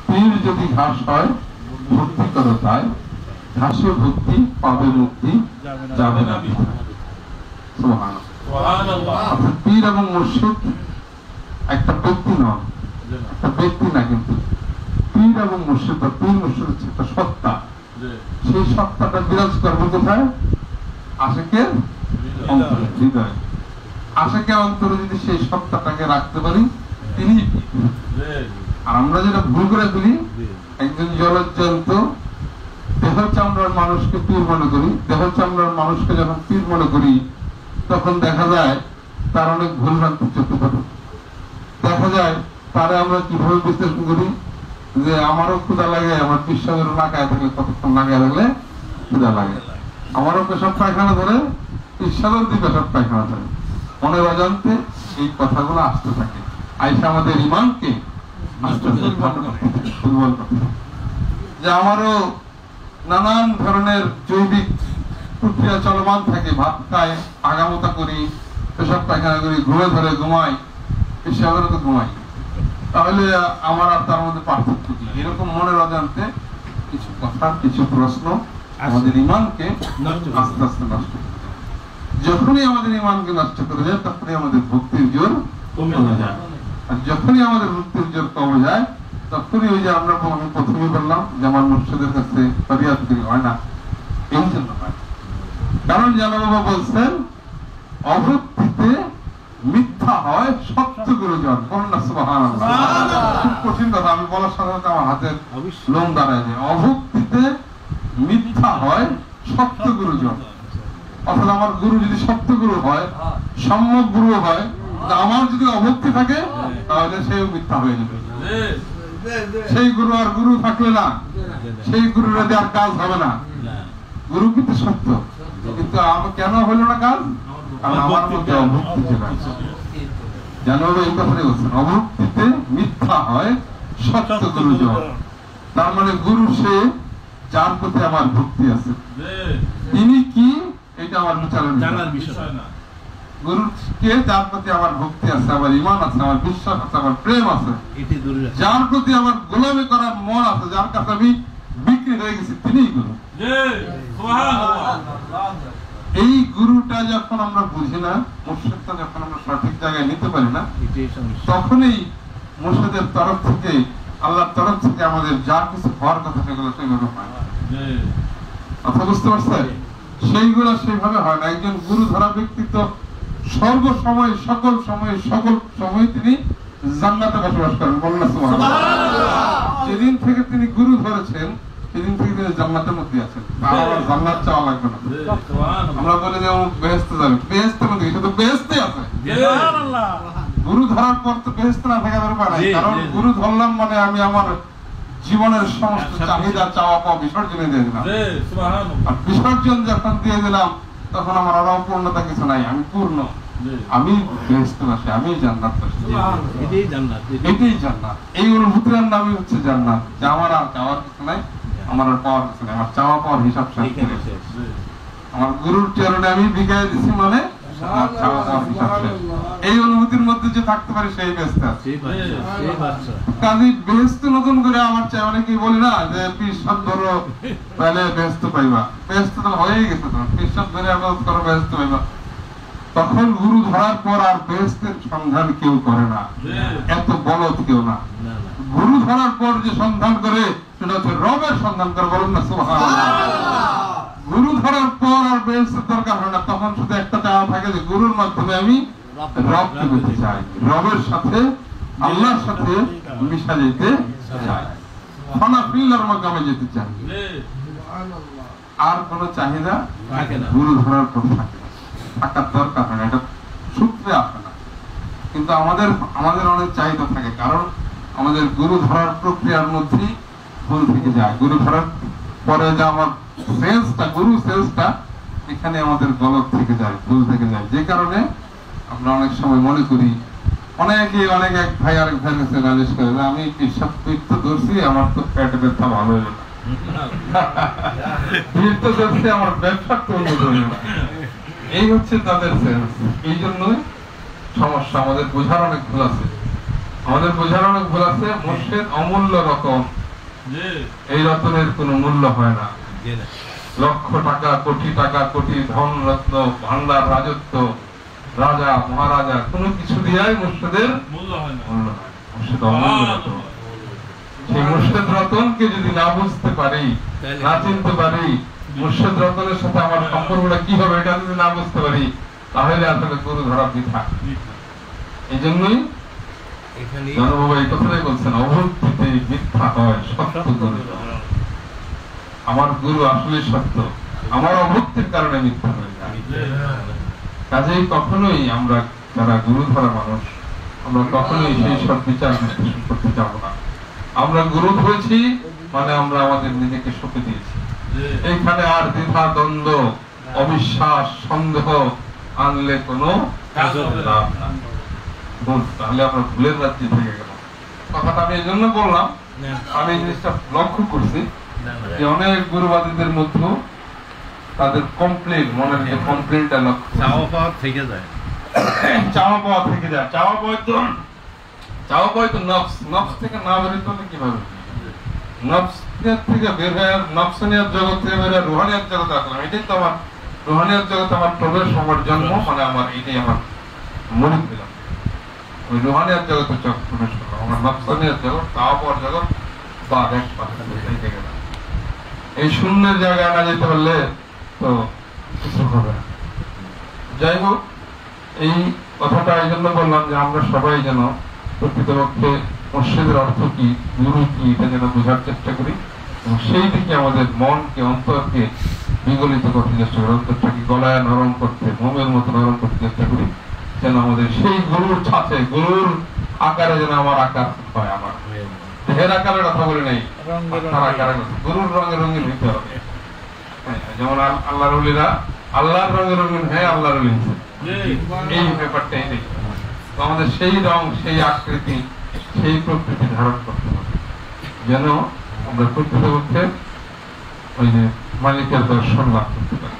পীর যদি ঘাস হয় ভক্তি করো তাই, ঘাসে ভক্তি পাবে মুক্তি, যাবে না বিধায়। সুবহানাল্লাহ। পীর এবং মুর্শিদ একটা ব্যক্তি নয়, একটা ব্যক্তি না, কিন্তু পীর এবং মুর্শিদ বা পীর মুর্শিদ হচ্ছে একটা সত্তা। সেই সত্তাটা বিরাজ করবে কোথায়? আশিকের অন্তরে, হৃদয়ে। আশিকের অন্তরে যদি সেই সত্তাটাকে রাখতে পারি, তিনি। আর আমরা যেটা ভুল করে ফেলি, একজন জলজ্জন্ত দেহ চামড়ার মানুষকে পীর মনে করি। দেহ চামড়ার মানুষকে যখন পীর মনে করি, তখন দেখা যায় তার অনেক ভুলভ্রান্তি চোখে পড়ে। দেখা যায় তারে আমরা কিভাবে বিশ্লেষণ করি যে আমারও ক্ষুধা লাগে, আমার বিশ্বাসের লাগায় থাকলে, কতক্ষণ লাগায় থাকলে ক্ষুধা লাগে, আমারও পেশাব পায়খানা ধরে, ঈশ্বরের দিয়ে পেশাব পায়খানা ধরে। মনের অজান্তে এই কথাগুলো আসতে থাকে, আইসা আমাদের ইমানকে দুর্বল করতে থাকে। যে আমারও নানান ধরনের জৈবিক প্রক্রিয়া চলমান থাকে, ভাত খাই, আগামতা করি, পেশাব পায়খানা করি, ঘুরে ধরে ঘুমাই, পেশাবের তো ঘুমাই, তাহলে আমার আর তার মধ্যে পার্থক্য কি? এরকম মনের অজান্তে কিছু কথা, কিছু প্রশ্ন আমাদের ইমানকে আস্তে আস্তে নষ্ট করে। যখনই আমাদের ইমানকে নষ্ট করে যায়, তখনই আমাদের ভক্তির জোর কমে যায়। আর যখনই আমাদের ভক্তির জোর কমে যায়, তখনই ওই যে আমরা প্রথমে বললাম যে আমার মুর্শিদের কাছে ফরিয়াদ করি, হয় না। এই জন্য হয়, কারণ জানা বাবা বলছেন অভক্তিতে মিথ্যা হয় সত্য গুরুজন। বলুন না সুবহানাল্লাহ। খুব কঠিন কথা, আমি বলার সাথে সাথে আমার হাতের লোম দাঁড়ায় যায়। অভক্তিতে মিথ্যা হয় সত্য গুরুজন। অর্থাৎ আমার গুরু যদি সত্য গুরু হয়, সম্যক গুরু হয়, আমার যদি অভক্তি থাকে, তাহলে সেও মিথ্যা হয়ে যাবে। সেই গুরু আর গুরু থাকলে না, সেই গুরুর আর কাজ হবে না। গুরু কিন্তু সত্য, কিন্তু আমার কেন হলো না কাজ? কারণ আমার মধ্যে অভক্তি ছিল। জানো এই কথাটাই বলছেন, অভক্তিতে মিথ্যা হয় সত্য গুরুজন। তার মানে গুরু সে যার প্রতি আমার ভক্তি আছে। তিনি কি এটা আমার জানার বিষয় না। গুরুকে যার প্রতি আমার ভক্তি আছে, আমার ঈমান আছে, আমার বিশ্বাস আছে, আমার প্রেম আছে, যার প্রতি আমার গোলামি করার মন আছে, যার কাছে আমি বিক্রি হয়ে গেছি, তিনিই গুরু। এই গুরুটা যখন আমরা বুঝি না, মুর্শিদটা যখন আমরা সঠিক জায়গায় নিতে পারি না, তখনই মুর্শিদের তরফ থেকে, আল্লাহর তরফ থেকে আমাদের যা কিছু হওয়ার কথা সেগুলো সেইভাবে হয় না। কথা বুঝতে পারছেন? সেইগুলো সেইভাবে হয় না। একজন গুরু ধরা ব্যক্তিত্ব সর্বসময়, সকল সময় তিনি জান্নাতে বসবাস করেন। বলেন না সুবহানাল্লাহ। যেদিন থেকে তিনি গুরু ধরেছেন, সেদিন থেকে তিনি জান্নাতের মধ্যে আছেন। আর জান্নাত চাওয়া লাগবে না। আমরা বলি যে বেহেশতে যাবে, বেহেশতের মধ্যে শুধু বেহেশতে আছে। গুরু ধরার পর তো বেহেশতে না থাকা দরকার নাই, কারণ গুরু ধরলাম মানে আমি আমার জীবনের সমস্ত চাহিদা, চাওয়া পাওয়া বিসর্জনে দিয়ে দিলাম। আর বিসর্জন যখন দিয়ে দিলাম, তখন আমার আর অপূর্ণতা কিছু নাই, আমি পূর্ণ, আমি বেহেশতবাসী, আমি জান্নাতবাসী। এটাই জান্নাত। এই অনুভূতির নামই হচ্ছে জান্নাত, যে আমার আর চাওয়ার কিছু নাই, আমার আর পাওয়ার কিছু নাই, আমার চাওয়া পাওয়ার হিসাব শেষ করে আমার গুরুর চরণে আমি বিকায় দিচ্ছি, মানে এই অনুভূতির মধ্যে যে থাকতে পারে সেই বেহেশতে আছে। কাজে বেহেশত নতুন করে আমার চাই, অনেকেই বলি না যে পিরসাদ ধরো তাহলে বেহেশত পাইবা। বেহেশত তো হয়েই গেছে, তোমার পিরসাদ ধরে আবাদত করো, বেহেশত পাইবা। তখন গুরু ধরার পর আর বেহেশতের সন্ধান কেউ করে না, এত বলদ কেউ না। গুরু ধরার পর যে সন্ধান করে, সেটা হচ্ছে রবের সন্ধান করে। বলুন না সুবহানাল্লাহ। গুরু ধরার পর আর বেহেশতের দরকার হয় না, তখন শুধু একটা চাওয়া থাকে যে গুরুর মাধ্যমে আমি রবকে পেতে চাই, রবের সাথে, আল্লাহর সাথে মিশা যেতে চাই, ফানাফিল্লাহর মাকামে যেতে চাই। আর কোন চাহিদা গুরু ধরার পর থাকে না, থাকার দরকার হয় না, এটা সূত্রে আসে না। কিন্তু আমাদের অনেক চাহিদা থাকে, কারণ আমাদের গুরু ধরার প্রক্রিয়ার মধ্যেই ভুল থেকে যায়। গুরু ধরার পরে যে আমার সেন্সটা, গুরু সেন্সটা, এখানে আমাদের গলত থেকে যায়, ভুল থেকে যায়। যে কারণে আমরা অনেক সময় মনে করি, অনেক এক ভাই আরেক ভাইয়ের কাছে নালিশ করে, আমি পিরসাদ পীর তো ধরছি, আমার তো পেট ব্যথা ভালো হয়ে না, পীর তো ধরছি, আমার ব্যবসা তো উন্নত হয়ে না। এই হচ্ছে তাদের সেন্স। এই জন্যই সমস্যা, আমাদের বোঝার অনেক ভুল আছে। আমাদের বোঝার অনেক ভুল আছে। মুর্শিদ অমূল্য রতন, এই রতনের কোনো মূল্য হয় না। লক্ষ টাকা, কোটি ধন রত্ন ভান্ডার, রাজত্ব, রাজা মহারাজা কোনো কিছু দিয়াই মুর্শিদের মূল্য হয় না। মুর্শিদ অমূল্য রতন। সেই মুর্শিদ রতনকে যদি না বুঝতে পারি, না চিনতে পারি, মুর্শিদ রতনের সাথে আমার সম্পর্কটা কি হবে এটা যদি না বুঝতে পারি, তাহলে আসলে গুরু ধরা বৃথা। এই জন্যই জনবাবা এই কথাটাই বলছেন, অভক্তিতে মিথ্যা হয় সত্য গুরু। আমার গুরু আসলে সত্য, আমার অভক্তির কারণে মিথ্যা হয়ে যায়। কাজেই কখনোই আমরা যারা গুরু ধরা মানুষ, আমরা কখনোই সেই সব বিচার বিশ্লেষণ করতে যাব না। আমরা গুরু ধরেছি মানে আমরা আমাদের নিজেকে সঁপে দিয়েছি। এইখানে আর দ্বিধা, দ্বন্দ্ব, অবিশ্বাস, সন্দেহ আনলে কোনো লাভ না। তাহলে আমরা ভুলের রাজ্যে থেকে গেলাম। কথাটা আমি এই জন্য বললাম, আমি এই জিনিসটা লক্ষ্য করছি যে অনেক গুরুবাদীদের মধ্যে তাদের কমপ্লেন, মনের যে কমপ্লেনটা লক্ষ্য, চাওয়া পাওয়া থেকে যায়। চাওয়া পাওয়া তো নফস থেকে না বেরোতে হলে কিভাবে? নফসিয়াত থেকে বের হয়ে নফসানিয়াত জগৎ থেকে বের হয়ে রুহানিয়াত জগতে আসলাম। এটাই তো আমার রুহানিয়াত জগতে আমার প্রবেশ হওয়ার জন্ম, মানে আমার এটাই আমার মরিদ দিলাম। ওই রুহানিয়াত জগতে প্রবেশ করলাম। আমার নফসানিয়াত জগৎ, চাওয়া পাওয়ার জগৎ বা এই শূন্যের জায়গায় না যেতে পারলে তো কিছু হবে না। যাই হোক, এই কথাটা এই জন্য বললাম যে আমরা সবাই যেন প্রকৃতপক্ষে মুর্শিদের অর্থ কি, গুরু কি, এটা যেন বোঝার চেষ্টা করি এবং সেই দিকে আমাদের মনকে, অন্তরকে বিগলিত করতে চেষ্টা করি, অন্তরটাকে গলায় নরম করতে, মোমের মতো নরম করতে চেষ্টা করি, যেন আমাদের সেই গুরুর ছাঁচে, গুরুর আকারে যেন আমার আকার হয়। আমার দেহের আকারের কথা বলি নাই, গুরুর রঙে রঙিন হইতে হবে। যেমন আল্লাহর ওলিরা আল্লাহর রঙে রঙিন হয়ে আল্লাহর ওলি হয়েছে, এই ব্যাপারটাই দেখি। আমাদের সেই রং, সেই আকৃতি, সেই প্রকৃতি ধারণ করতে হবে, যেন আমরা প্রকৃতপক্ষে ওই যে মালিকের দর্শন লাভ করতে পারি।